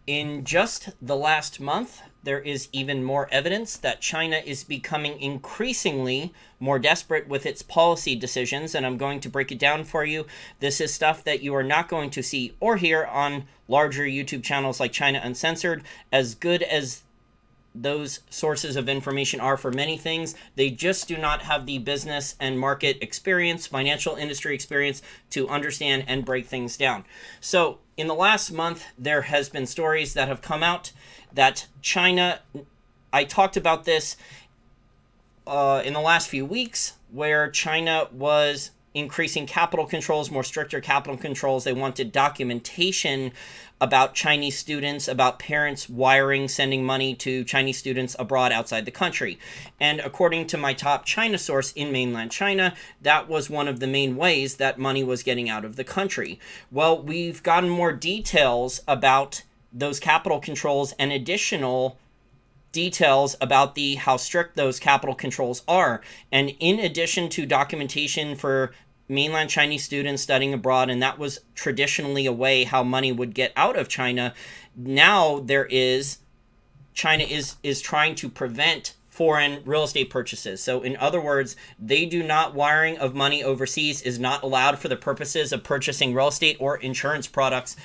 In just the last month, there is even more evidence that China is becoming increasingly more desperate with its policy decisions, and I'm going to break it down for you. This is stuff that you are not going to see or hear on larger YouTube channels like China Uncensored. As good as those sources of information are for many things, they just do not have the business and market experience, financial industry experience to understand and break things down. So in the last month, there has been stories that have come out that China, I talked about this in the last few weeks, where China was increasing capital controls, more stricter capital controls. They wanted documentation about Chinese students, about parents wiring, sending money to Chinese students abroad outside the country. And according to my top China source in mainland China, that was one of the main ways that money was getting out of the country. Well, we've gotten more details about those capital controls and additional details about how strict those capital controls are. And in addition to documentation for mainland Chinese students studying abroad, and that was traditionally a way how money would get out of China, now China is trying to prevent foreign real estate purchases. So in other words, wiring of money overseas is not allowed for the purposes of purchasing real estate or insurance products.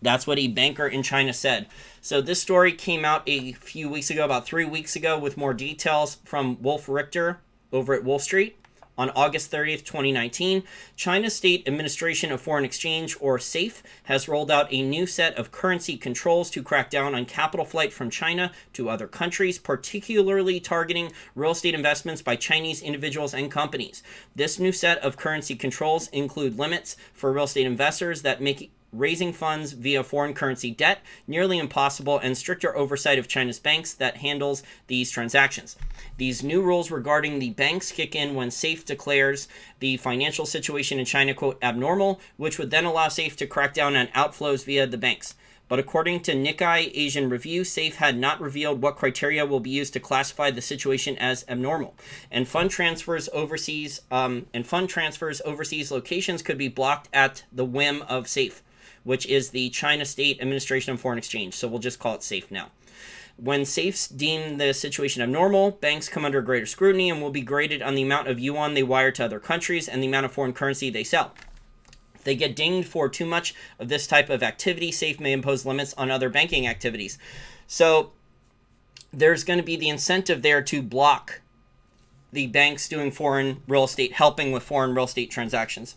That's what a banker in China said. So this story came out a few weeks ago, about 3 weeks ago, with more details from Wolf Richter over at Wolf Street. On August 30th, 2019, China's State Administration of Foreign Exchange, or SAFE, has rolled out a new set of currency controls to crack down on capital flight from China to other countries, particularly targeting real estate investments by Chinese individuals and companies. This new set of currency controls include limits for real estate investors that make raising funds via foreign currency debt nearly impossible, and stricter oversight of China's banks that handles these transactions. These new rules regarding the banks kick in when SAFE declares the financial situation in China, quote, abnormal, which would then allow SAFE to crack down on outflows via the banks. But according to Nikkei Asian Review, SAFE had not revealed what criteria will be used to classify the situation as abnormal. And fund transfers overseas locations could be blocked at the whim of SAFE, which is the China State Administration of Foreign Exchange. So we'll just call it SAFE now. When SAFEs deem the situation abnormal, banks come under greater scrutiny and will be graded on the amount of yuan they wire to other countries and the amount of foreign currency they sell. If they get dinged for too much of this type of activity, SAFE may impose limits on other banking activities. So there's going to be the incentive there to block the banks doing foreign real estate, helping with foreign real estate transactions.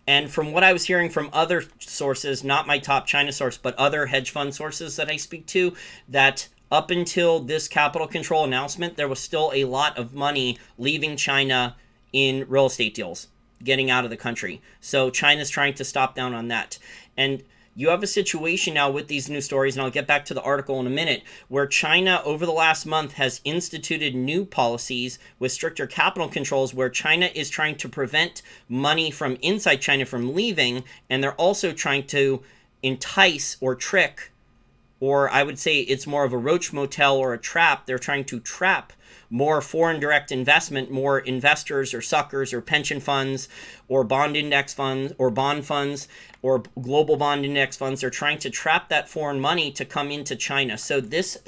And from what I was hearing from other sources, not my top China source, but other hedge fund sources that I speak to, that up until this capital control announcement, there was still a lot of money leaving China in real estate deals, getting out of the country. So China's trying to stop down on that. And you have a situation now with these new stories, and I'll get back to the article in a minute, where China over the last month has instituted new policies with stricter capital controls, where China is trying to prevent money from inside China from leaving, and they're also trying to entice or trick, or I would say it's more of a roach motel or a trap. They're trying to trap more foreign direct investment, more investors or suckers or pension funds or bond index funds or bond funds or global bond index funds. They're trying to trap that foreign money to come into China. So this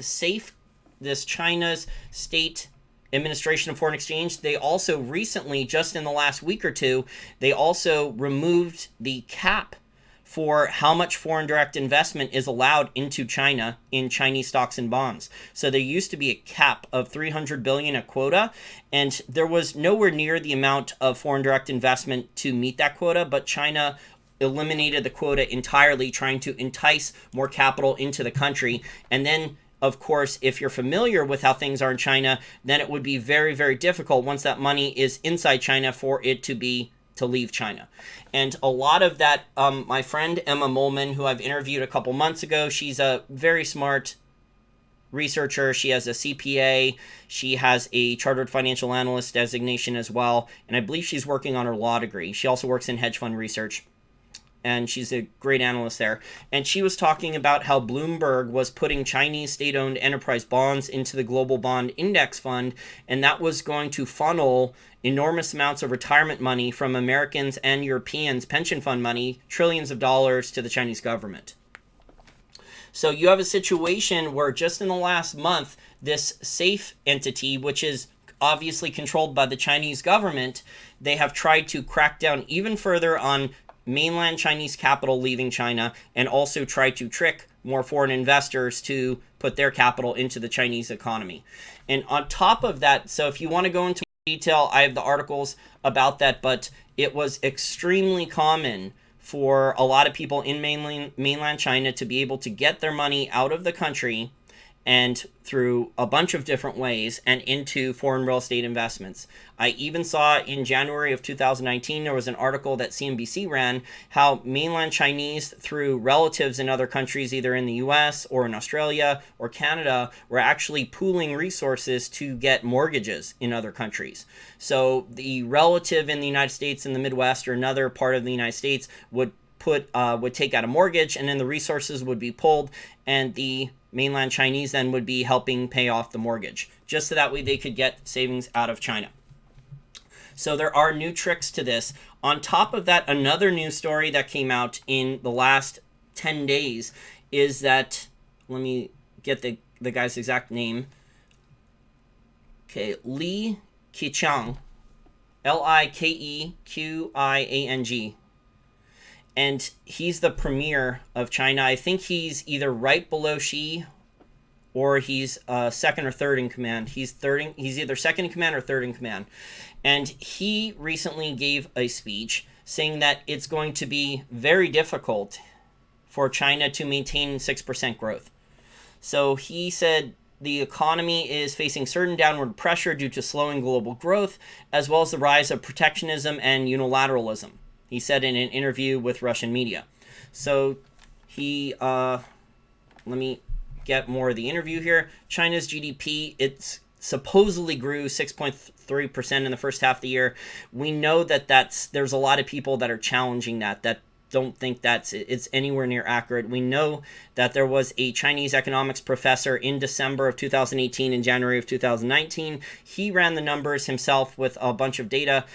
China's State Administration of Foreign Exchange, they also recently, just in the last week or two, they also removed the cap for how much foreign direct investment is allowed into China in Chinese stocks and bonds. So there used to be a cap of 300 billion a quota, and there was nowhere near the amount of foreign direct investment to meet that quota, but China eliminated the quota entirely, trying to entice more capital into the country. And then, of course, if you're familiar with how things are in China, then it would be very, very difficult once that money is inside China for it to leave China. And a lot of that, my friend Emma Molman, who I've interviewed a couple months ago, she's a very smart researcher. She has a CPA. She has a chartered financial analyst designation as well. And I believe she's working on her law degree. She also works in hedge fund research, and she's a great analyst there. And she was talking about how Bloomberg was putting Chinese state-owned enterprise bonds into the Global Bond Index Fund, and that was going to funnel enormous amounts of retirement money from Americans and Europeans' pension fund money, trillions of dollars, to the Chinese government. So you have a situation where just in the last month, this safe entity, which is obviously controlled by the Chinese government, they have tried to crack down even further on mainland Chinese capital leaving China, and also try to trick more foreign investors to put their capital into the Chinese economy. And on top of that, so if you want to go into detail, I have the articles about that, but it was extremely common for a lot of people in mainland China to be able to get their money out of the country and through a bunch of different ways and into foreign real estate investments. I even saw in January of 2019, there was an article that CNBC ran, how mainland Chinese through relatives in other countries, either in the US or in Australia or Canada, were actually pooling resources to get mortgages in other countries. So the relative in the United States in the Midwest or another part of the United States would take out a mortgage, and then the resources would be pulled, and the mainland Chinese then would be helping pay off the mortgage, just so that way they could get savings out of China. So there are new tricks to this. On top of that, another news story that came out in the last 10 days is that, let me get the guy's exact name. Okay, Li Keqiang, Likeqiang. And he's the premier of China. I think he's either right below Xi, or he's second or third in command. He's either second in command or third in command. And he recently gave a speech saying that it's going to be very difficult for China to maintain 6% growth. So he said the economy is facing certain downward pressure due to slowing global growth, as well as the rise of protectionism and unilateralism. He said in an interview with Russian media. So he, let me get more of the interview here. China's GDP, it's supposedly grew 6.3% in the first half of the year. We know that there's a lot of people that are challenging that don't think it's anywhere near accurate. We know that there was a Chinese economics professor in December of 2018 and January of 2019. He ran the numbers himself with a bunch of data,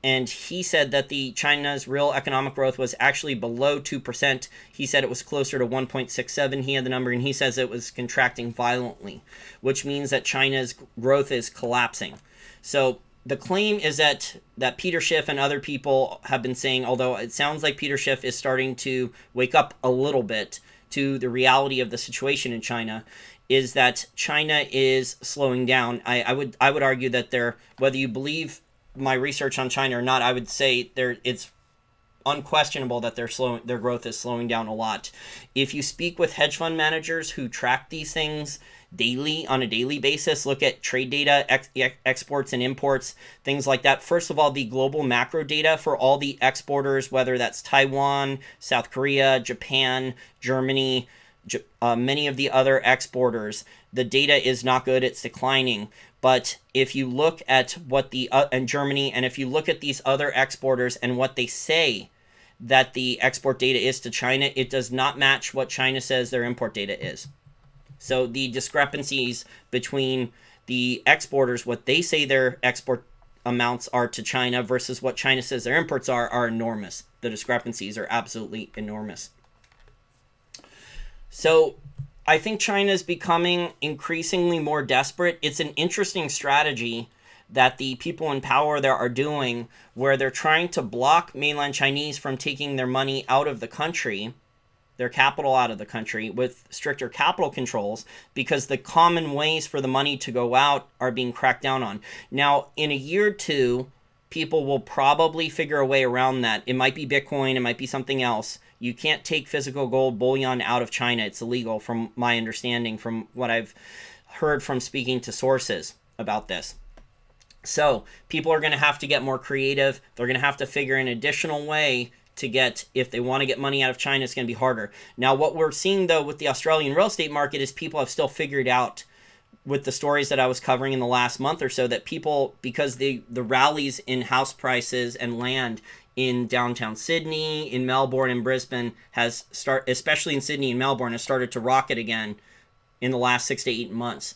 and he said that China's real economic growth was actually below 2%. He said it was closer to 1.67. He had the number, and he says it was contracting violently, which means that China's growth is collapsing. So the claim is that Peter Schiff and other people have been saying, although it sounds like Peter Schiff is starting to wake up a little bit to the reality of the situation in China, is that China is slowing down. I would argue that whether you believe my research on China or not, I would say it's unquestionable that their growth is slowing down a lot. If you speak with hedge fund managers who track these things on a daily basis, look at trade data, exports and imports, things like that. First of all, the global macro data for all the exporters, whether that's Taiwan, South Korea, Japan, Germany, many of the other exporters, the data is not good. It's declining. But if you look at what and Germany, and if you look at these other exporters and what they say that the export data is to China, it does not match what China says their import data is. So the discrepancies between the exporters, what they say their export amounts are to China versus what China says their imports are enormous. The discrepancies are absolutely enormous. So I think China is becoming increasingly more desperate. It's an interesting strategy that the people in power there are doing, where they're trying to block mainland Chinese from taking their money out of the country, their capital out of the country, with stricter capital controls, because the common ways for the money to go out are being cracked down on. Now, in a year or two, people will probably figure a way around that. It might be Bitcoin, it might be something else. You can't take physical gold bullion out of China. It's illegal, from my understanding, from what I've heard from speaking to sources about this. So people are going to have to get more creative. They're going to have to figure an additional way to get, if they want to get money out of China, it's going to be harder. Now, what we're seeing, though, with the Australian real estate market is people have still figured out, with the stories that I was covering in the last month or so, that people, because the rallies in house prices and land in downtown Sydney, in Melbourne and Brisbane especially in Sydney and Melbourne, has started to rocket again in the last 6 to 8 months.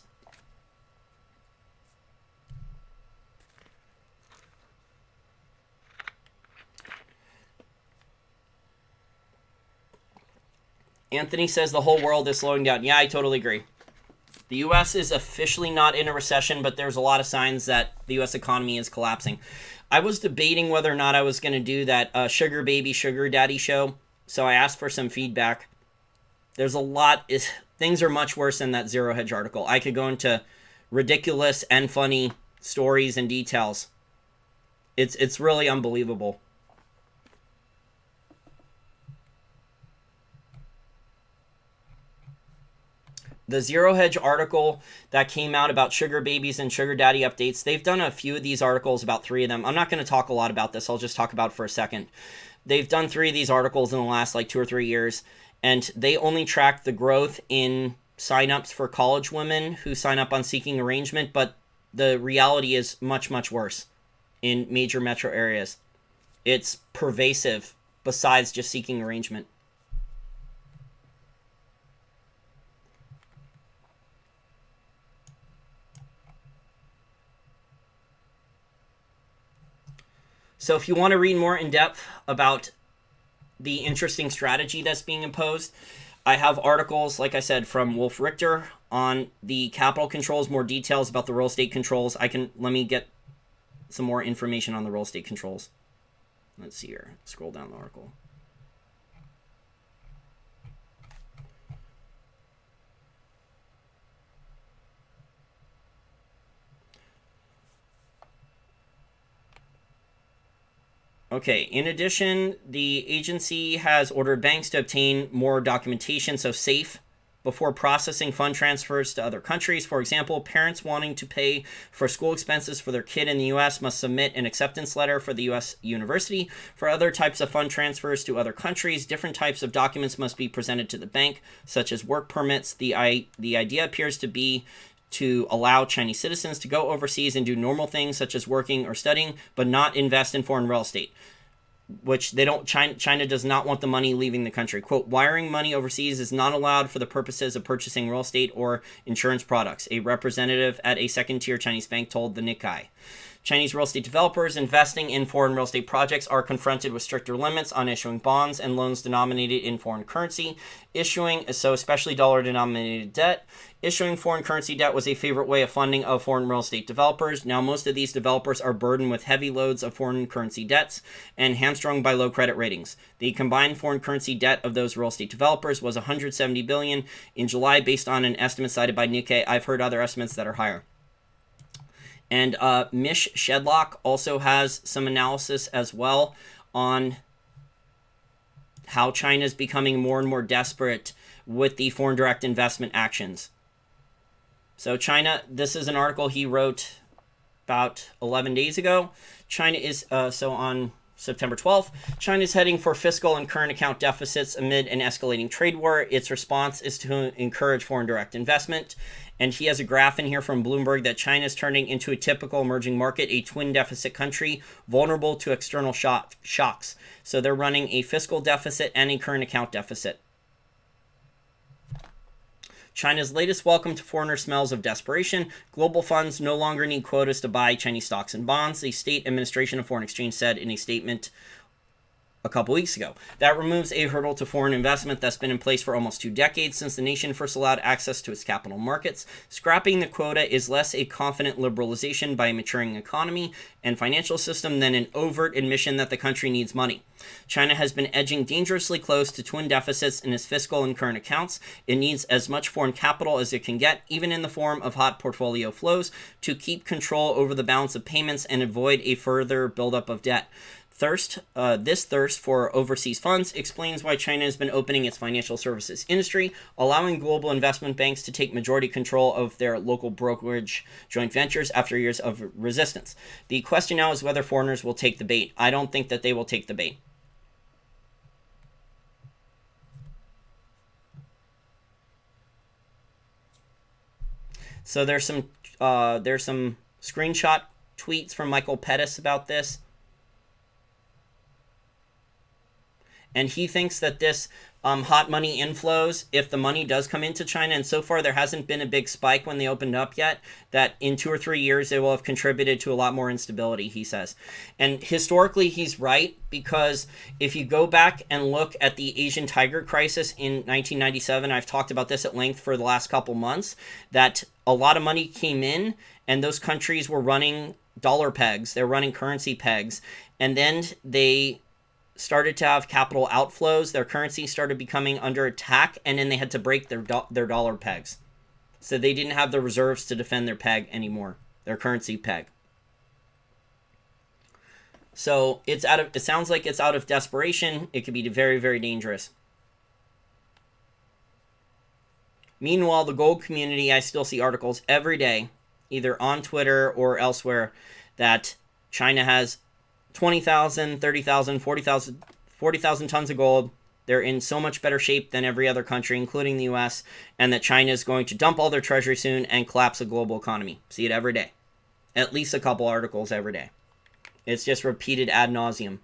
Anthony says the whole world is slowing down. Yeah, I totally agree. The U.S. is officially not in a recession, but there's a lot of signs that the U.S. economy is collapsing. I was debating whether or not I was going to do that sugar baby, sugar daddy show, so I asked for some feedback. There's a lot. Things are much worse than that Zero Hedge article. I could go into ridiculous and funny stories and details. It's really unbelievable. The Zero Hedge article that came out about sugar babies and sugar daddy updates, they've done a few of these articles, about 3 of them. I'm not going to talk a lot about this. I'll just talk about it for a second. They've done 3 of these articles in the last 2 or 3 years, and they only track the growth in signups for college women who sign up on Seeking Arrangement, but the reality is much, much worse in major metro areas. It's pervasive besides just Seeking Arrangement. So if you want to read more in depth about the interesting strategy that's being imposed, I have articles, like I said, from Wolf Richter on the capital controls, more details about the real estate controls. Let me get some more information on the real estate controls. Let's see here. Scroll down the article. Okay, in addition, the agency has ordered banks to obtain more documentation, so SAFE, before processing fund transfers to other countries. For example, parents wanting to pay for school expenses for their kid in the U.S. must submit an acceptance letter for the U.S. university. For other types of fund transfers to other countries, different types of documents must be presented to the bank, such as work permits. The idea appears to be to allow Chinese citizens to go overseas and do normal things such as working or studying, but not invest in foreign real estate, which they don't. China does not want the money leaving the country. Quote, wiring money overseas is not allowed for the purposes of purchasing real estate or insurance products, a representative at a second-tier Chinese bank told the Nikkei. Chinese real estate developers investing in foreign real estate projects are confronted with stricter limits on issuing bonds and loans denominated in foreign currency, especially dollar-denominated debt. Issuing foreign currency debt was a favorite way of funding of foreign real estate developers. Now, most of these developers are burdened with heavy loads of foreign currency debts and hamstrung by low credit ratings. The combined foreign currency debt of those real estate developers was $170 billion in July, based on an estimate cited by Nikkei. I've heard other estimates that are higher. And Mish Shedlock also has some analysis as well on how China is becoming more and more desperate with the foreign direct investment actions. So China, this is an article he wrote about 11 days ago. China is, on September 12th, China is heading for fiscal and current account deficits amid an escalating trade war. Its response is to encourage foreign direct investment. And he has a graph in here from Bloomberg that China is turning into a typical emerging market, a twin deficit country, vulnerable to external shocks. So they're running a fiscal deficit and a current account deficit. China's latest welcome to foreigners smells of desperation. Global funds no longer need quotas to buy Chinese stocks and bonds, the State Administration of Foreign Exchange said in a statement a couple weeks ago. That removes a hurdle to foreign investment that's been in place for almost 2 decades since the nation first allowed access to its capital markets. Scrapping the quota is less a confident liberalization by a maturing economy and financial system than an overt admission that the country needs money. China has been edging dangerously close to twin deficits in its fiscal and current accounts. It needs as much foreign capital as it can get, even in the form of hot portfolio flows, to keep control over the balance of payments and avoid a further buildup of debt. This thirst for overseas funds explains why China has been opening its financial services industry, allowing global investment banks to take majority control of their local brokerage joint ventures after years of resistance. The question now is whether foreigners will take the bait. I don't think that they will take the bait. So there's some screenshot tweets from Michael Pettis about this. And he thinks that this hot money inflows if the money does come into China. And so far, there hasn't been a big spike when they opened up yet. That in 2 or 3 years, it will have contributed to a lot more instability, he says. And historically, he's right, because if you go back and look at the Asian tiger crisis in 1997, I've talked about this at length for the last couple months, that a lot of money came in and those countries were running dollar pegs, they're running currency pegs, and then they started to have capital outflows, their currency started becoming under attack, and then they had to break their dollar pegs. So they didn't have the reserves to defend their peg anymore, their currency peg. So it sounds like it's out of desperation. It could be very, very dangerous. Meanwhile, the gold community, I still see articles every day, either on Twitter or elsewhere, that China has 20,000, 30,000, 40,000 tons of gold. They're in so much better shape than every other country, including the US, and that China is going to dump all their treasury soon and collapse the global economy. See it every day. At least a couple articles every day. It's just repeated ad nauseum.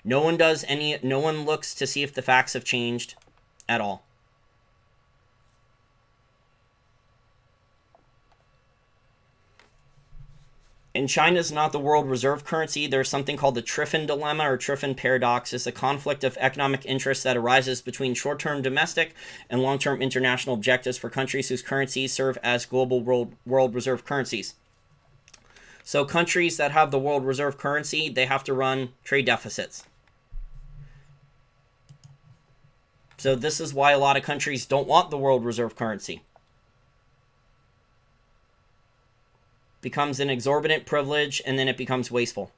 No one looks to see if the facts have changed at all. And China's not the world reserve currency. There's something called the Triffin dilemma or Triffin paradox. It's a conflict of economic interests that arises between short-term domestic and long-term international objectives for countries whose currencies serve as global world reserve currencies. So countries that have the world reserve currency, they have to run trade deficits. So this is why a lot of countries don't want the world reserve currency. Becomes an exorbitant privilege, and then it becomes wasteful.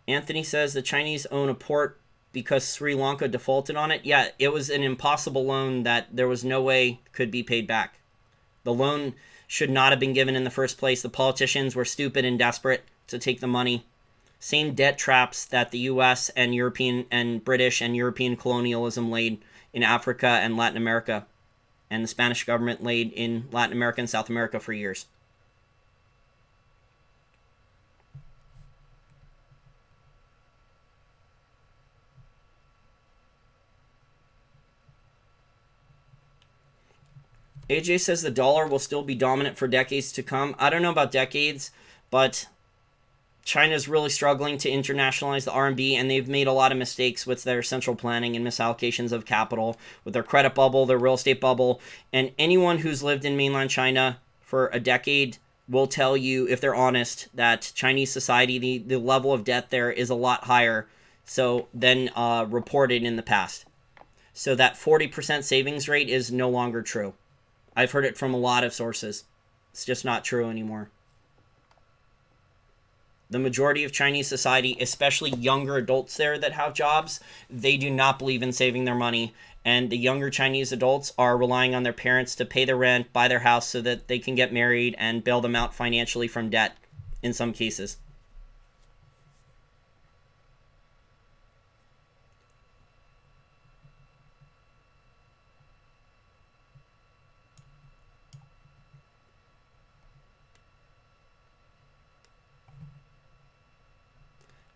Anthony says the Chinese own a port because Sri Lanka defaulted on it. Yeah, it was an impossible loan that there was no way could be paid back. The loan should not have been given in the first place. The politicians were stupid and desperate to take the money. Same debt traps that the US and European and British and European colonialism laid in Africa and Latin America, and the Spanish government laid in Latin America and South America for years. AJ says the dollar will still be dominant for decades to come. I don't know about decades, but China's really struggling to internationalize the RMB, and they've made a lot of mistakes with their central planning and misallocations of capital, with their credit bubble, their real estate bubble. And anyone who's lived in mainland China for a decade will tell you, if they're honest, that Chinese society, the level of debt there is a lot higher than reported in the past. So that 40% savings rate is no longer true. I've heard it from a lot of sources. It's just not true anymore. The majority of Chinese society, especially younger adults there that have jobs, they do not believe in saving their money. And the younger Chinese adults are relying on their parents to pay their rent, buy their house so that they can get married and bail them out financially from debt in some cases.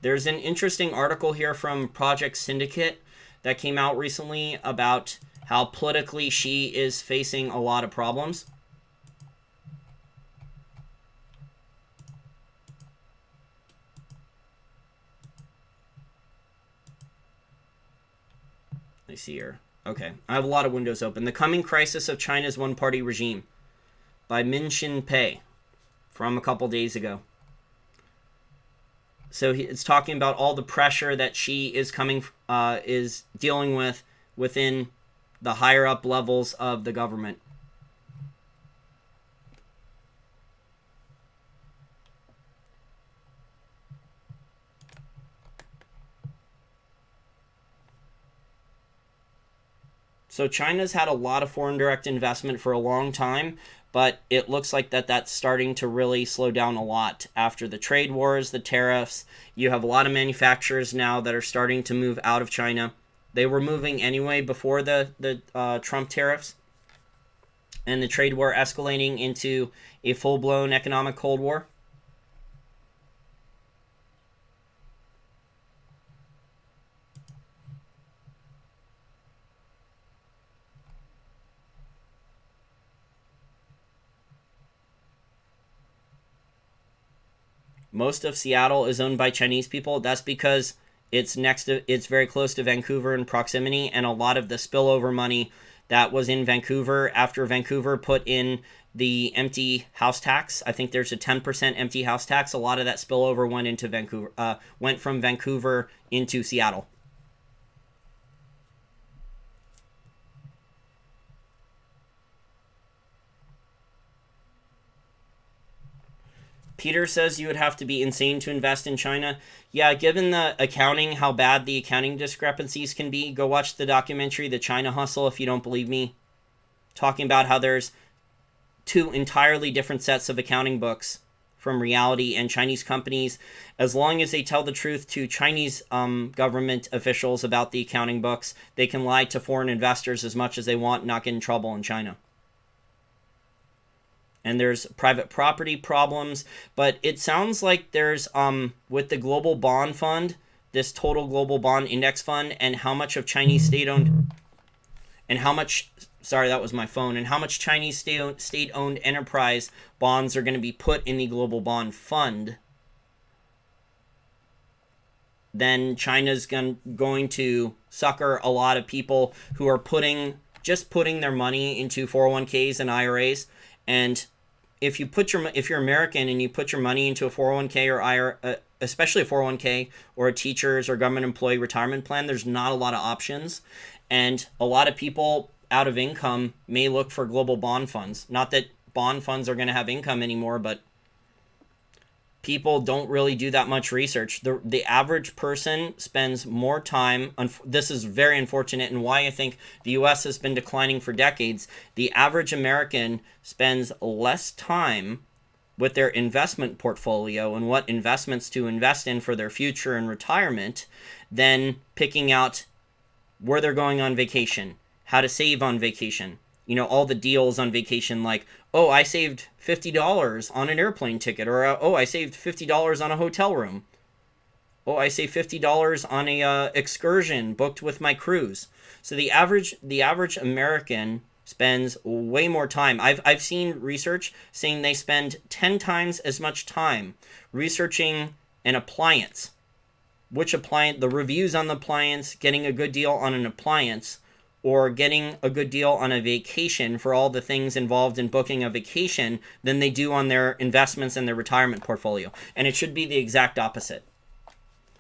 There's an interesting article here from Project Syndicate that came out recently about how politically Xi is facing a lot of problems. Let me see here. Okay, I have a lot of windows open. The Coming Crisis of China's One-Party Regime by Min Shin Pei from a couple days ago. So it's talking about all the pressure that Xi is dealing with within the higher up levels of the government. So China's had a lot of foreign direct investment for a long time, but it looks like that's starting to really slow down a lot after the trade wars, the tariffs. You have a lot of manufacturers now that are starting to move out of China. They were moving anyway before the Trump tariffs and the trade war escalating into a full-blown economic Cold War. most of Seattle is owned by Chinese people. That's because it's very close to Vancouver in proximity, and a lot of the spillover money that was in Vancouver after Vancouver put in the empty house tax. I think there's a 10% empty house tax. A lot of that spillover went from Vancouver into Seattle. Peter says you would have to be insane to invest in China. Yeah, given the accounting, how bad the accounting discrepancies can be, go watch the documentary The China Hustle if you don't believe me. Talking about how there's two entirely different sets of accounting books from reality, and Chinese companies, as long as they tell the truth to Chinese government officials about the accounting books, they can lie to foreign investors as much as they want and not get in trouble in China. And there's private property problems, but it sounds like there's, with the global bond fund, this total global bond index fund, and how much of Chinese state-owned, and how much, sorry, that was my phone, and how much Chinese state-owned enterprise bonds are going to be put in the global bond fund, then China's going to sucker a lot of people who are just putting their money into 401ks and IRAs. And if you're American and you put your money into a 401k or IRA, especially a 401k or a teacher's or government employee retirement plan, there's not a lot of options. And a lot of people out of income may look for global bond funds. Not that bond funds are going to have income anymore, but people don't really do that much research. The average person spends more time, this is very unfortunate, and why I think the US has been declining for decades. The average American spends less time with their investment portfolio and what investments to invest in for their future and retirement than picking out where they're going on vacation, how to save on vacation. You know, all the deals on vacation, like, oh, I saved $50 on an airplane ticket, or oh, I saved $50 on a hotel room. Oh, I saved $50 on a excursion booked with my cruise. So the average American spends way more time. I've seen research saying they spend 10 times as much time researching an appliance, the reviews on the appliance, getting a good deal on an appliance, or getting a good deal on a vacation for all the things involved in booking a vacation than they do on their investments and their retirement portfolio. And it should be the exact opposite.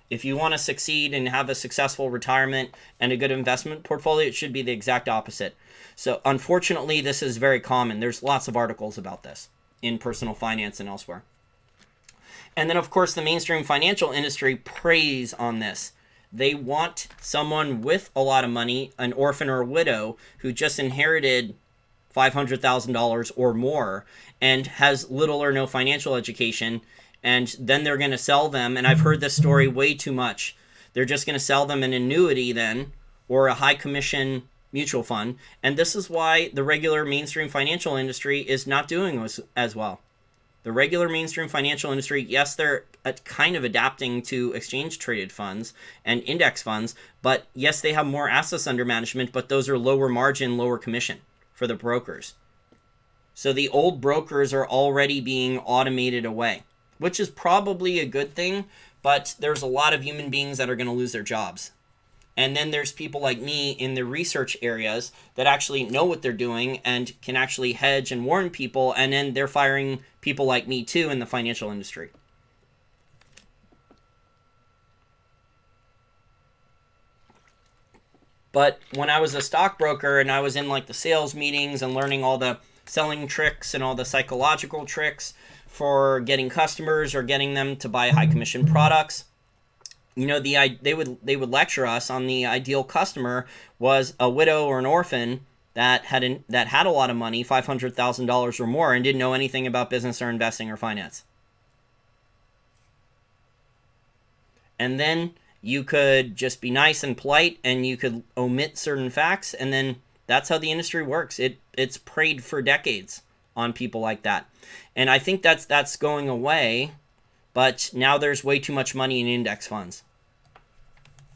If you want to succeed and have a successful retirement and a good investment portfolio, it should be the exact opposite. So unfortunately, this is very common. There's lots of articles about this in personal finance and elsewhere. And then, of course, the mainstream financial industry preys on this. They want someone with a lot of money, an orphan or a widow, who just inherited $500,000 or more and has little or no financial education, and then they're going to sell them, and I've heard this story way too much, they're just going to sell them an annuity then, or a high commission mutual fund, and this is why the regular mainstream financial industry is not doing as well. The regular mainstream financial industry, yes, they're kind of adapting to exchange-traded funds and index funds, but yes, they have more assets under management, but those are lower margin, lower commission for the brokers. So the old brokers are already being automated away, which is probably a good thing, but there's a lot of human beings that are going to lose their jobs. And then there's people like me in the research areas that actually know what they're doing and can actually hedge and warn people, and then they're firing people like me too in the financial industry. But when I was a stockbroker and I was in like the sales meetings and learning all the selling tricks and all the psychological tricks for getting customers or getting them to buy high commission products, you know, they would lecture us on the ideal customer was a widow or an orphan that had a lot of money, $500,000 or more, and didn't know anything about business or investing or finance. And then you could just be nice and polite, and you could omit certain facts, and then that's how the industry works. It's preyed for decades on people like that, and I think that's going away. But now there's way too much money in index funds.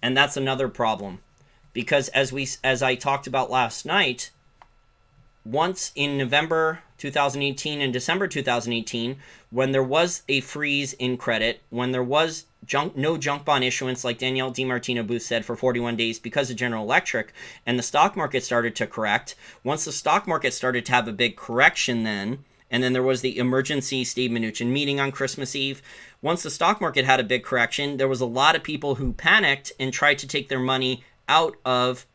And that's another problem. Because as I talked about last night, once in November 2018 and December 2018, when there was a freeze in credit, when there was no junk bond issuance, like Danielle DiMartino Booth said, for 41 days because of General Electric, and the stock market started to correct. Once the stock market started to have a big correction and then there was the emergency Steve Mnuchin meeting on Christmas Eve. Once the stock market had a big correction, there was a lot of people who panicked and tried to take their money out of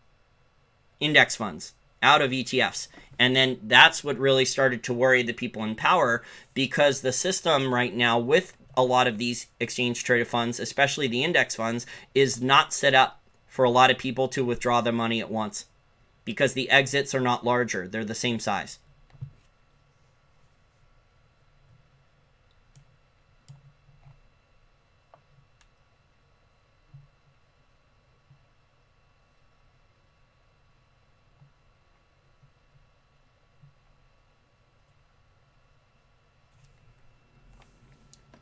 index funds, out of ETFs. And then that's what really started to worry the people in power, because the system right now with a lot of these exchange traded funds, especially the index funds, is not set up for a lot of people to withdraw their money at once, because the exits are not larger. They're the same size.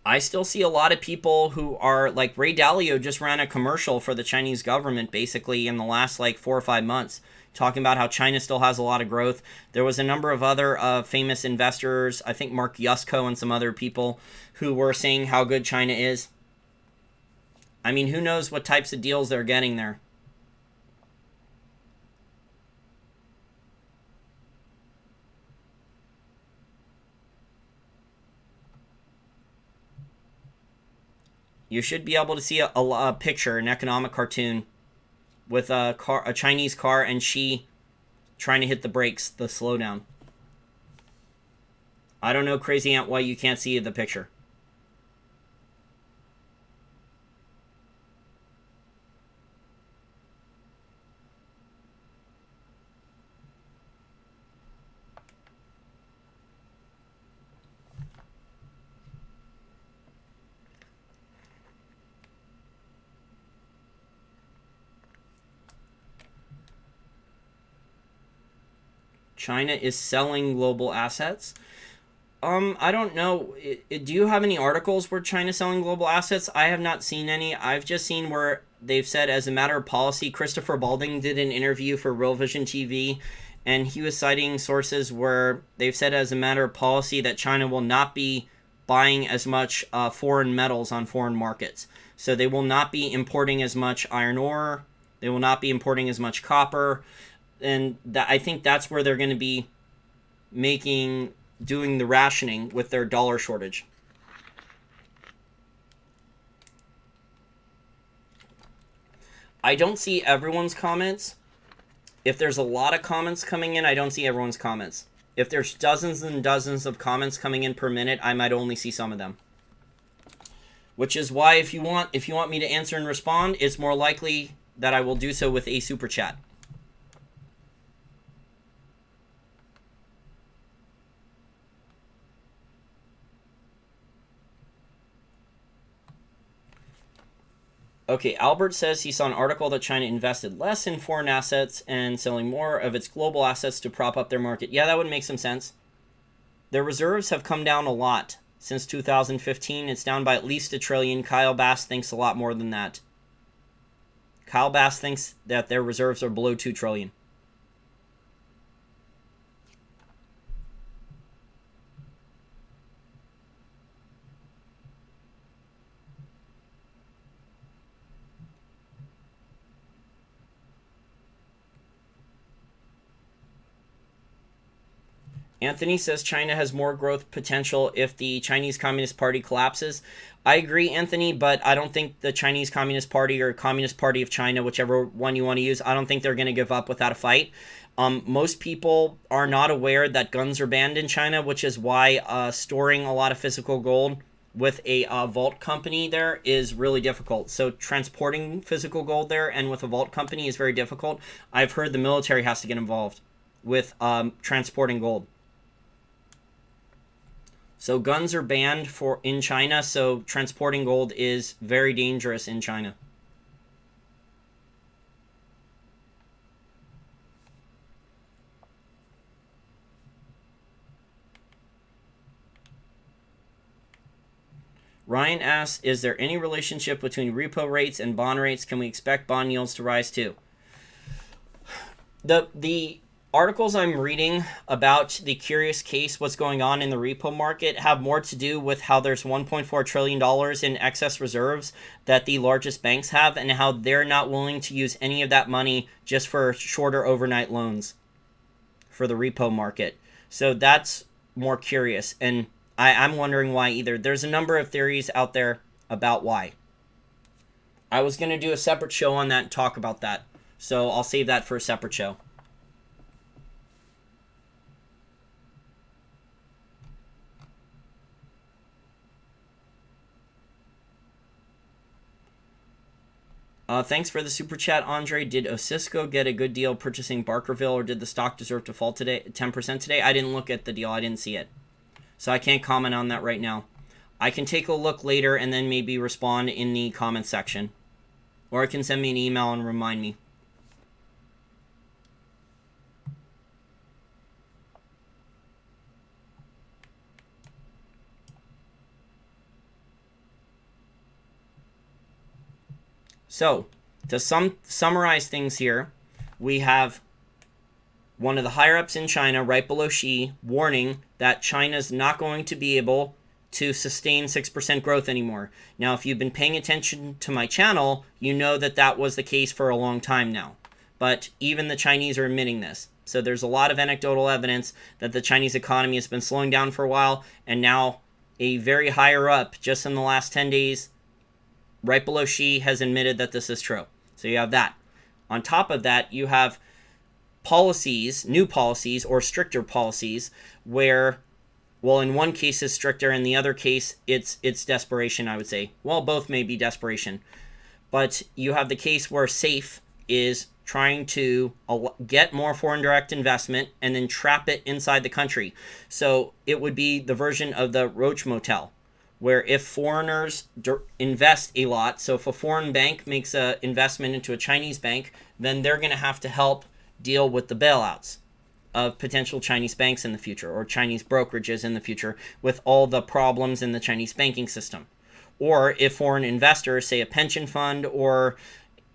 I still see a lot of people who are like Ray Dalio just ran a commercial for the Chinese government basically in the last like 4 or 5 months, talking about how China still has a lot of growth. There was a number of other famous investors, I think Mark Yusko and some other people, who were saying how good China is. I mean, who knows what types of deals they're getting there. You should be able to see a picture, an economic cartoon, with a Chinese car and Xi trying to hit the brakes, the slowdown. I don't know, Crazy Ant, why you can't see the picture. China is selling global assets. I don't know. Do you have any articles where China's selling global assets? I have not seen any. I've just seen where they've said, as a matter of policy, Christopher Balding did an interview for Real Vision TV, and he was citing sources where they've said, as a matter of policy, that China will not be buying as much foreign metals on foreign markets. So they will not be importing as much iron ore. They will not be importing as much copper. And I think that's where they're going to be doing the rationing with their dollar shortage. I don't see everyone's comments. If there's a lot of comments coming in, I don't see everyone's comments. If there's dozens and dozens of comments coming in per minute, I might only see some of them. Which is why if you want me to answer and respond, it's more likely that I will do so with a super chat. Okay, Albert says he saw an article that China invested less in foreign assets and selling more of its global assets to prop up their market. Yeah, that would make some sense. Their reserves have come down a lot. Since 2015, it's down by at least $1 trillion. Kyle Bass thinks a lot more than that. Kyle Bass thinks that their reserves are below $2 trillion. Anthony says China has more growth potential if the Chinese Communist Party collapses. I agree, Anthony, but I don't think the Chinese Communist Party or Communist Party of China, whichever one you want to use, I don't think they're going to give up without a fight. Most people are not aware that guns are banned in China, which is why storing a lot of physical gold with a vault company there is really difficult. So transporting physical gold there and with a vault company is very difficult. I've heard the military has to get involved with transporting gold. So guns are banned in China, so transporting gold is very dangerous in China. Ryan asks, is there any relationship between repo rates and bond rates? Can we expect bond yields to rise too? The articles I'm reading about the curious case, what's going on in the repo market, have more to do with how there's $1.4 trillion in excess reserves that the largest banks have, and how they're not willing to use any of that money just for shorter overnight loans for the repo market. So that's more curious, and I'm wondering why either. There's a number of theories out there about why. I was going to do a separate show on that and talk about that, so I'll save that for a separate show. Thanks for the super chat, Andre. Did Osisco get a good deal purchasing Barkerville, or did the stock deserve to fall today 10% today? I didn't look at the deal. I didn't see it. So I can't comment on that right now. I can take a look later and then maybe respond in the comment section. Or it can send me an email and remind me. So, to summarize things here, we have one of the higher-ups in China, right below Xi, warning that China's not going to be able to sustain 6% growth anymore. Now, if you've been paying attention to my channel, you know that that was the case for a long time now. But even the Chinese are admitting this. So there's a lot of anecdotal evidence that the Chinese economy has been slowing down for a while, and now a very higher up, just in the last 10 days, right below Xi, has admitted that this is true. So you have that. On top of that, you have policies, new policies, or stricter policies, where, well, in one case it's stricter, in the other case it's desperation, I would say. Well, both may be desperation. But you have the case where SAFE is trying to get more foreign direct investment and then trap it inside the country. So it would be the version of the Roach Motel, where if foreigners invest a lot, so if a foreign bank makes an investment into a Chinese bank, then they're going to have to help deal with the bailouts of potential Chinese banks in the future, or Chinese brokerages in the future, with all the problems in the Chinese banking system. Or if foreign investors, say a pension fund or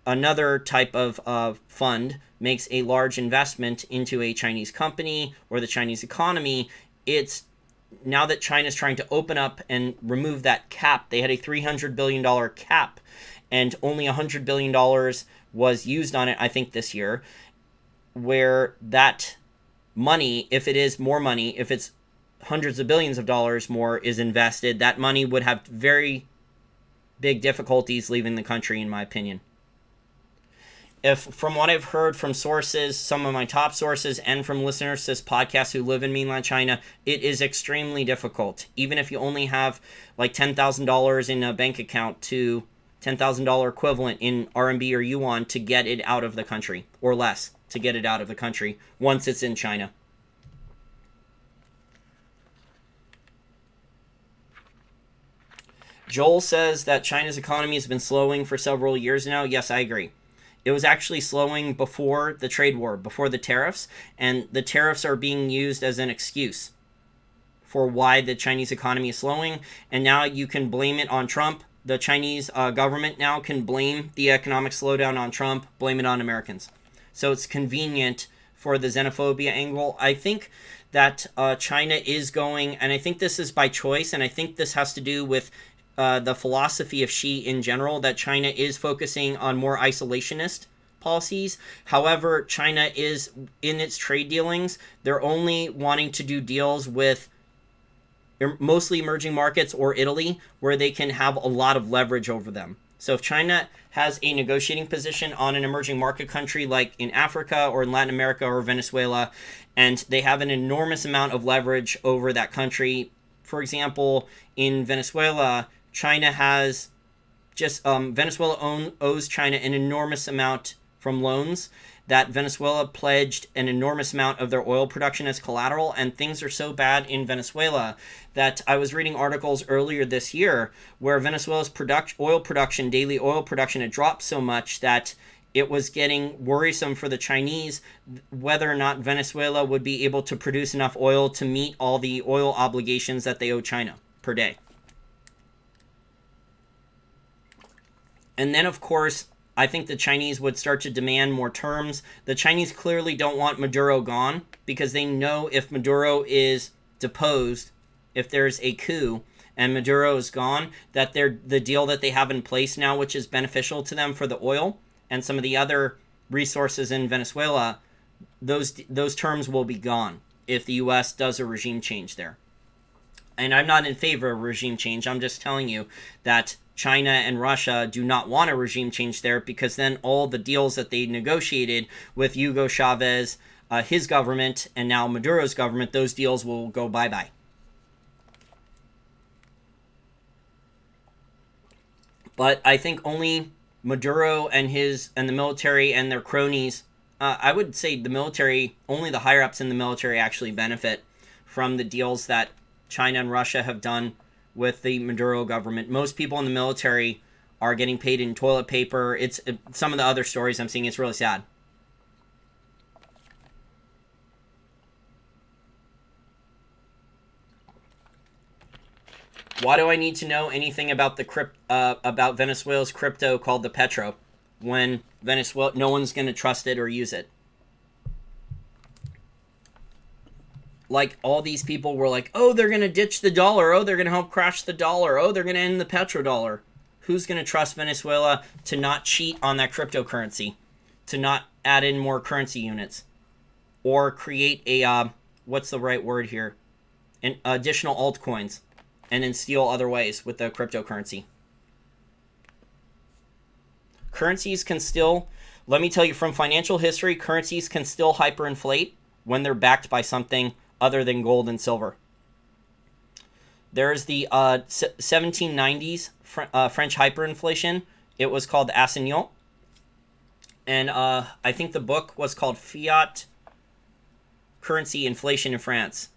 another type of fund, makes a large investment into a Chinese company or the Chinese economy, it's now that China's trying to open up and remove that cap. They had a $300 billion cap, and only $100 billion was used on it, I think, this year, where that money, if it is more money, if it's hundreds of billions of dollars more is invested, that money would have very big difficulties leaving the country, in my opinion. If, from what I've heard from sources, some of my top sources, and from listeners to this podcast who live in mainland China, it is extremely difficult. Even if you only have like $10,000 in a bank account, to $10,000 equivalent in RMB or yuan, to get it out of the country, or less to get it out of the country once it's in China. Joel says that China's economy has been slowing for several years now. Yes, I agree. It was actually slowing before the trade war, before the tariffs, and the tariffs are being used as an excuse for why the Chinese economy is slowing, and now you can blame it on Trump. The Chinese government now can blame the economic slowdown on Trump, blame it on Americans. So it's convenient for the xenophobia angle. I think that China is going, and I think this is by choice, and I think this has to do with the philosophy of Xi in general, that China is focusing on more isolationist policies. However, China is, in its trade dealings, they're only wanting to do deals with mostly emerging markets or Italy, where they can have a lot of leverage over them. So if China has a negotiating position on an emerging market country like in Africa or in Latin America or Venezuela, and they have an enormous amount of leverage over that country, for example, in Venezuela, China has just Venezuela owes China an enormous amount from loans, that Venezuela pledged an enormous amount of their oil production as collateral, and things are so bad in Venezuela that I was reading articles earlier this year where Venezuela's daily oil production had dropped so much that it was getting worrisome for the Chinese whether or not Venezuela would be able to produce enough oil to meet all the oil obligations that they owe China per day. And then, of course, I think the Chinese would start to demand more terms. The Chinese clearly don't want Maduro gone because they know if Maduro is deposed, if there's a coup and Maduro is gone, that the deal that they have in place now, which is beneficial to them for the oil and some of the other resources in Venezuela, those terms will be gone if the U.S. does a regime change there. And I'm not in favor of regime change. I'm just telling you that China and Russia do not want a regime change there, because then all the deals that they negotiated with Hugo Chavez, his government, and now Maduro's government, those deals will go bye-bye. But I think only Maduro and the military and their cronies, I would say the military, only the higher-ups in the military actually benefit from the deals that China and Russia have done with the Maduro government. Most people in the military are getting paid in toilet paper. Some of the other stories I'm seeing, it's really sad. Why do I need to know anything about about Venezuela's crypto called the Petro when Venezuela, no one's going to trust it or use it? Like, all these people were like, oh, they're going to ditch the dollar. Oh, they're going to help crash the dollar. Oh, they're going to end the petrodollar. Who's going to trust Venezuela to not cheat on that cryptocurrency, to not add in more currency units, or create a, what's the right word here? Additional altcoins, and then steal other ways with the cryptocurrency. Currencies can still, let me tell you from financial history, currencies can still hyperinflate when they're backed by something other than gold and silver. There's the 1790s French hyperinflation. It was called assignat. And I think the book was called Fiat Currency Inflation in France.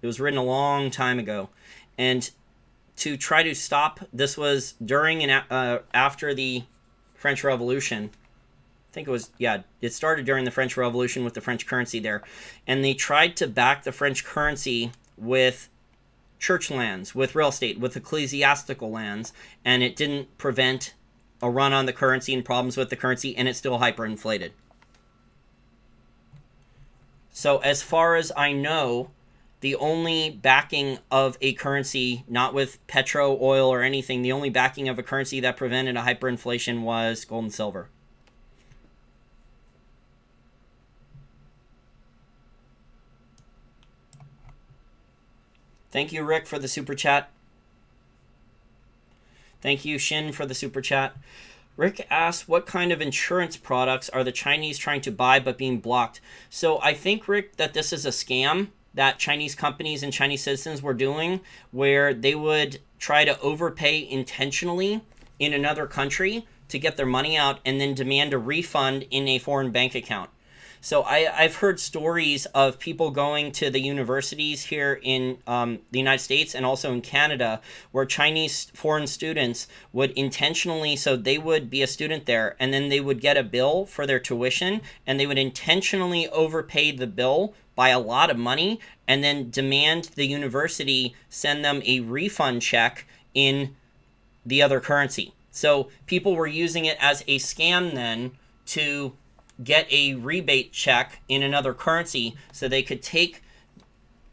It was written a long time ago. And to try to stop, this was during and after the French Revolution. I think it was, it started during the French Revolution with the French currency there. And they tried to back the French currency with church lands, with real estate, with ecclesiastical lands, and it didn't prevent a run on the currency and problems with the currency, and it still hyperinflated. So as far as I know, the only backing of a currency, not with petro, oil, or anything, the only backing of a currency that prevented a hyperinflation was gold and silver. Thank you, Rick, for the super chat. Thank you, Shin, for the super chat. Rick asks, what kind of insurance products are the Chinese trying to buy but being blocked? So I think, Rick, that this is a scam that Chinese companies and Chinese citizens were doing, where they would try to overpay intentionally in another country to get their money out and then demand a refund in a foreign bank account. So I've heard stories of people going to the universities here in the United States and also in Canada, where Chinese foreign students would intentionally, so they would be a student there, and then they would get a bill for their tuition, and they would intentionally overpay the bill by a lot of money, and then demand the university send them a refund check in the other currency. So people were using it as a scam then to get a rebate check in another currency, so they could take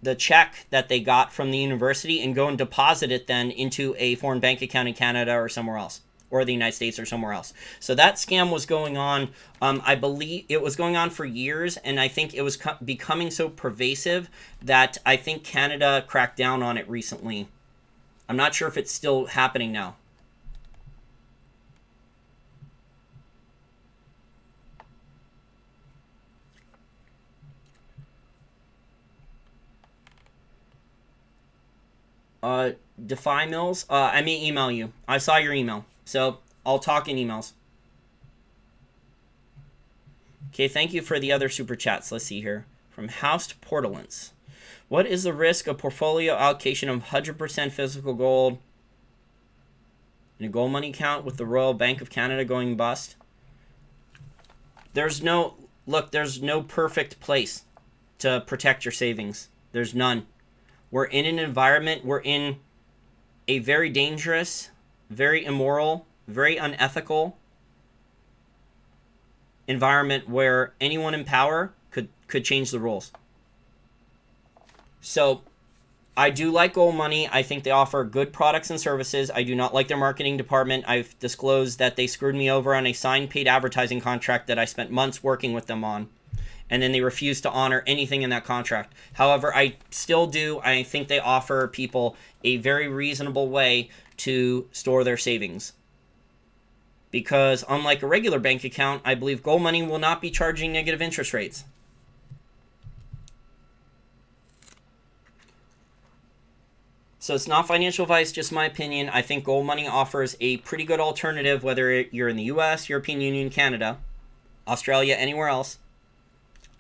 the check that they got from the university and go and deposit it then into a foreign bank account in Canada or somewhere else, or the United States or somewhere else. So that scam was going on. I believe it was going on for years, and I think it was becoming so pervasive that I think Canada cracked down on it recently. I'm not sure if it's still happening now. Defy Mills, I may email you. I saw your email, so I'll talk in emails. Okay, thank you for the other super chats. Let's see here. From Housed Portalance. What is the risk of portfolio allocation of 100% physical gold in a gold money account with the Royal Bank of Canada going bust? There's no perfect place to protect your savings. There's none. We're in an environment, we're in a very dangerous, very immoral, very unethical environment where anyone in power could change the rules. So I do like Gold Money. I think they offer good products and services. I do not like their marketing department. I've disclosed that they screwed me over on a signed paid advertising contract that I spent months working with them on. And then they refused to honor anything in that contract. However, I think they offer people a very reasonable way to store their savings. Because unlike a regular bank account, I believe Gold Money will not be charging negative interest rates. So it's not financial advice, just my opinion. I think Gold Money offers a pretty good alternative, whether you're in the US, European Union, Canada, Australia, anywhere else.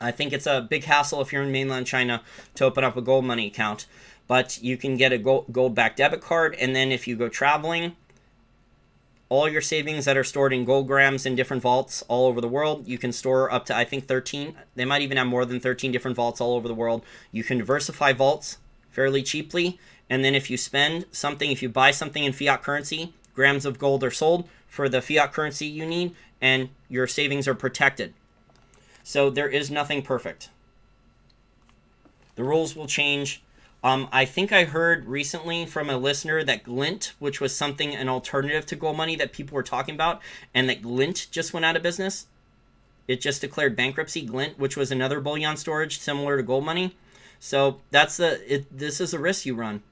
I think it's a big hassle if you're in mainland China to open up a Gold Money account. But you can get a gold-backed debit card, and then if you go traveling, all your savings that are stored in gold grams in different vaults all over the world, you can store up to, I think, 13. They might even have more than 13 different vaults all over the world. You can diversify vaults fairly cheaply. And then if you buy something in fiat currency, grams of gold are sold for the fiat currency you need, and your savings are protected. So there is nothing perfect. The rules will change. I think I heard recently from a listener that Glint, which was an alternative to Gold Money that people were talking about, and that Glint just went out of business. It just declared bankruptcy, Glint, which was another bullion storage similar to Gold Money. So this is a risk you run.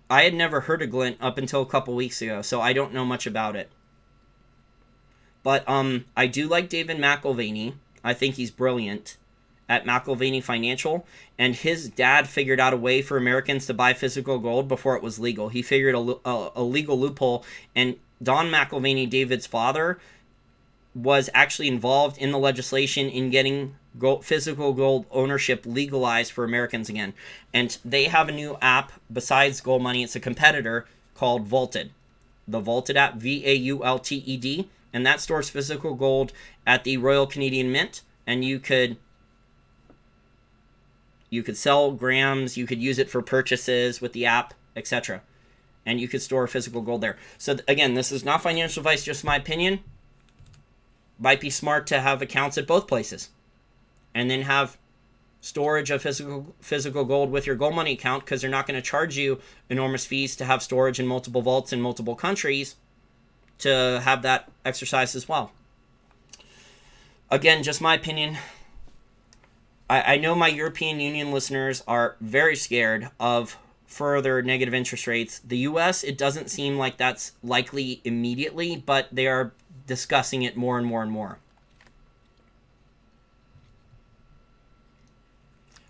I had never heard of Glint up until a couple weeks ago, so I don't know much about it. But I do like David McIlvaney. I think he's brilliant at McIlvaney Financial, and his dad figured out a way for Americans to buy physical gold before it was legal. He figured a legal loophole, and Don McIlvaney, David's father, was actually involved in the legislation in getting physical gold ownership legalized for Americans again. And they have a new app besides Gold Money. It's a competitor called Vaulted. The Vaulted app, VAULTED, and that stores physical gold at the Royal Canadian Mint, and you could sell grams, you could use it for purchases with the app, etc. And you could store physical gold there. So again, this is not financial advice, just my opinion. Might be smart to have accounts at both places, and then have storage of physical gold with your Gold Money account, because they're not going to charge you enormous fees to have storage in multiple vaults in multiple countries to have that exercise as well. Again, just my opinion. I know my European Union listeners are very scared of further negative interest rates. The US, it doesn't seem like that's likely immediately, but they are discussing it more and more and more.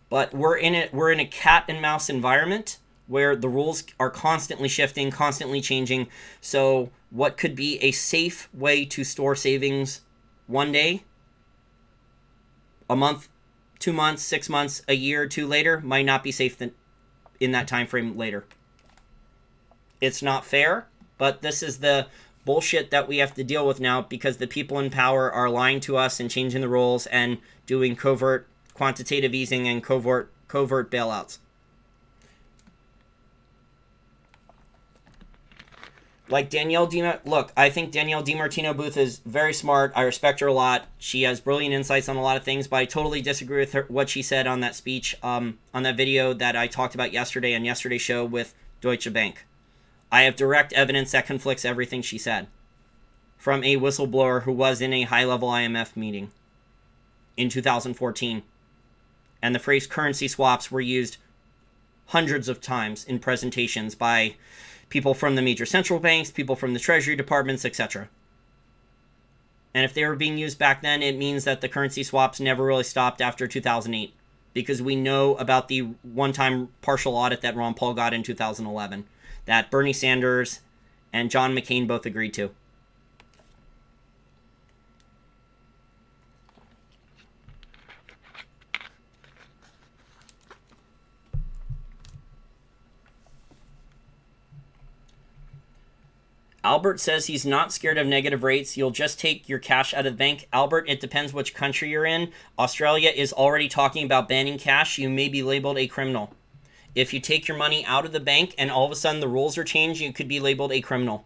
But we're in a cat and mouse environment where the rules are constantly shifting, constantly changing. So what could be a safe way to store savings one day, a month, 2 months, 6 months, a year or two later, might not be safe in that time frame later. It's not fair, but this is the bullshit that we have to deal with now, because the people in power are lying to us and changing the rules and doing covert quantitative easing and covert bailouts. Like I think Danielle DiMartino Booth is very smart. I respect her a lot. She has brilliant insights on a lot of things, but I totally disagree with what she said on that speech, on that video that I talked about yesterday on yesterday's show with Deutsche Bank. I have direct evidence that conflicts everything she said from a whistleblower who was in a high-level IMF meeting in 2014. And the phrase currency swaps were used hundreds of times in presentations by people from the major central banks, people from the treasury departments, etc. And if they were being used back then, it means that the currency swaps never really stopped after 2008, because we know about the one-time partial audit that Ron Paul got in 2011 that Bernie Sanders and John McCain both agreed to. Albert says he's not scared of negative rates. You'll just take your cash out of the bank. Albert, it depends which country you're in. Australia is already talking about banning cash. You may be labeled a criminal. If you take your money out of the bank and all of a sudden the rules are changed, you could be labeled a criminal.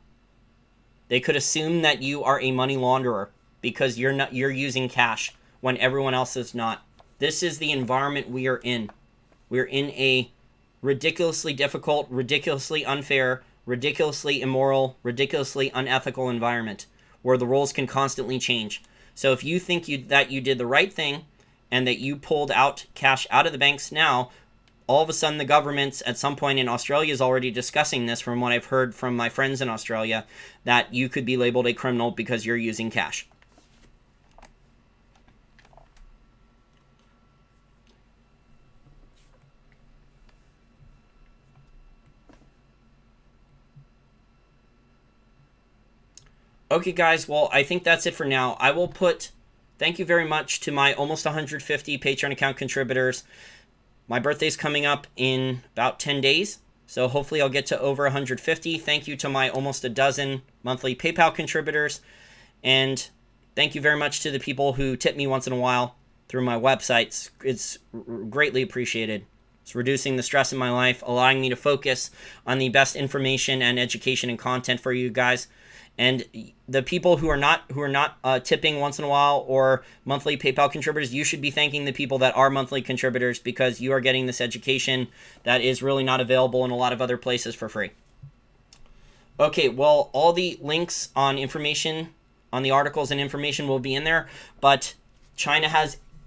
They could assume that you are a money launderer. because you're using cash when everyone else is not. This is the environment we are in. We're in a ridiculously difficult, ridiculously unfair, ridiculously immoral, ridiculously unethical environment where the rules can constantly change. So if you think that you did the right thing and that you pulled out cash out of the banks now, all of a sudden the governments at some point in Australia is already discussing this, from what I've heard from my friends in Australia, that you could be labeled a criminal because you're using cash. Okay, guys, well, I think that's it for now. I will put thank you very much to my almost 150 Patreon account contributors. My birthday's coming up in about 10 days, so hopefully I'll get to over 150. Thank you to my almost a dozen monthly PayPal contributors, and thank you very much to the people who tip me once in a while through my websites. It's greatly appreciated. It's reducing the stress in my life, allowing me to focus on the best information and education and content for you guys. And the people who are not tipping once in a while or monthly PayPal contributors, you should be thanking the people that are monthly contributors, because you are getting this education that is really not available in a lot of other places for free. Okay, well, all the links on information, on the articles and information will be in there, but China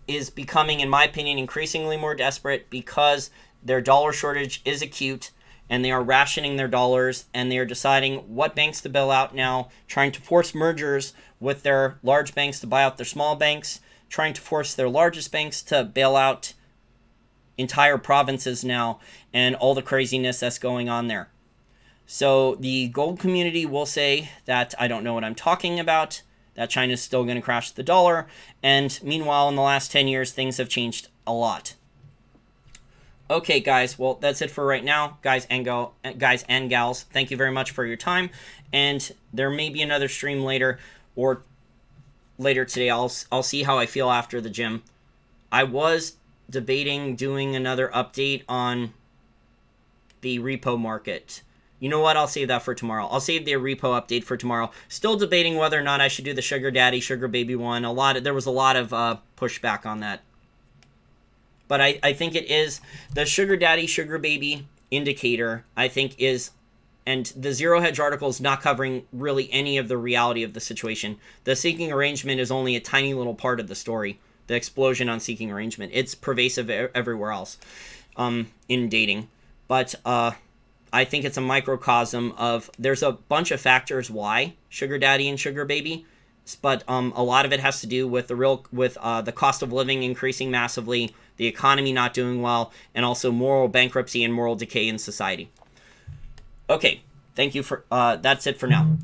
is becoming, in my opinion, increasingly more desperate because their dollar shortage is acute, and they are rationing their dollars, and they are deciding what banks to bail out now, trying to force mergers with their large banks to buy out their small banks, trying to force their largest banks to bail out entire provinces now, and all the craziness that's going on there. So the gold community will say that I don't know what I'm talking about, that China's still going to crash the dollar, and meanwhile, in the last 10 years, things have changed a lot. Okay, guys, well, that's it for right now. Guys and gals, thank you very much for your time, and there may be another stream later, or later today. I'll see how I feel after the gym. I was debating doing another update on the repo market. You know what? I'll save that for tomorrow. I'll save the repo update for tomorrow. Still debating whether or not I should do the sugar daddy, sugar baby one. There was a lot of pushback on that. But I think it is the sugar daddy, sugar baby indicator, I think is, and the Zero Hedge article is not covering really any of the reality of the situation. The seeking arrangement is only a tiny little part of the story, the explosion on seeking arrangement. It's pervasive everywhere else in dating. But I think it's a microcosm of, there's a bunch of factors why sugar daddy and sugar baby, but a lot of it has to do with the cost of living increasing massively, the economy not doing well, and also moral bankruptcy and moral decay in society. Okay, thank you for that's it for now.